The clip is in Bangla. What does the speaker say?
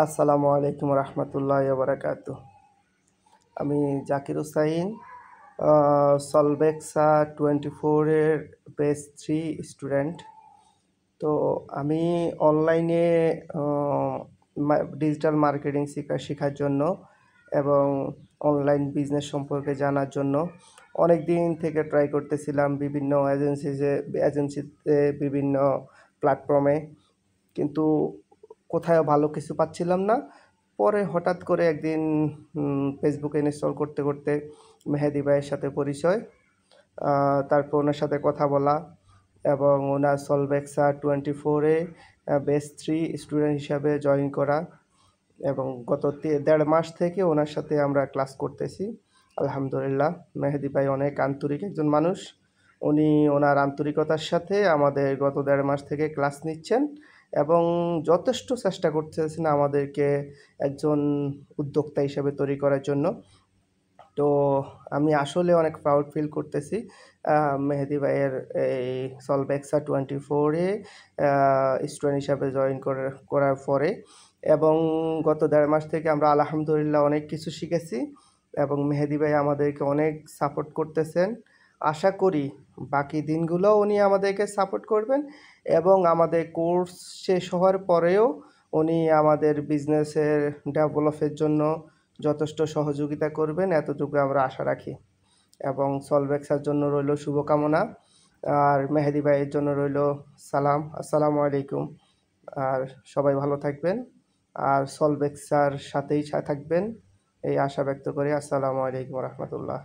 আসসালামু আলাইকুম রহমতুল্লাহ বারাকাতু। আমি জাকির হুসাইন, সলবেক্সা 24-এর বেস 3 স্টুডেন্ট। তো আমি অনলাইনে ডিজিটাল মার্কেটিং শেখার জন্য এবং অনলাইন বিজনেস সম্পর্কে জানার জন্য অনেক দিন থেকে ট্রাই করতেছিলাম বিভিন্ন এজেন্সিতে, বিভিন্ন প্ল্যাটফর্মে, কিন্তু কোথাও ভালো কিছু পাচ্ছিলাম না। পরে হঠাৎ করে একদিন ফেসবুকে ইনস্টল করতে করতে মেহেদি ভাইয়ের সাথে পরিচয়, তারপর ওনার সাথে কথা বলা এবং ওনার সলবেক্সা 24-এ বেস 3 স্টুডেন্ট হিসাবে জয়েন করা, এবং গত 1.5 মাস থেকে ওনার সাথে আমরা ক্লাস করতেছি। আলহামদুলিল্লাহ, মেহেদি ভাই অনেক আন্তরিক একজন মানুষ। উনি ওনার আন্তরিকতার সাথে আমাদের গত 1.5 মাস থেকে ক্লাস নিচ্ছেন এবং যথেষ্ট চেষ্টা করতেছেন আমাদেরকে একজন উদ্যোক্তা হিসেবে তৈরি করার জন্য। তো আমি আসলে অনেক প্রাউড ফিল করতেছি মেহেদি ভাইয়ের এই সলবেক্সা 24-এ স্টুডেন্ট হিসাবে জয়েন করার পরে, এবং গত 1.5 মাস থেকে আমরা আলহামদুলিল্লাহ অনেক কিছু শিখেছি এবং মেহেদি ভাই আমাদেরকে অনেক সাপোর্ট করতেছেন। আশা করি বাকি দিনগুলোও উনি আমাদেরকে সাপোর্ট করবেন এবং আমাদের কোর্স শেষ হওয়ার পরেও উনি আমাদের বিজনেসের ডেভেলপের জন্য যথেষ্ট সহযোগিতা করবেন, এতটুকু আমরা আশা রাখি। এবং সলবেক্সার জন্য রইল শুভকামনা, আর মেহেদি ভাইয়ের জন্য রইল সালাম। আসসালামু আলাইকুম। আর সবাই ভালো থাকবেন আর সলবেক্সার সাথেই থাকবেন, এই আশা ব্যক্ত করি। আসসালামু আলাইকুম রহমতুল্লাহ।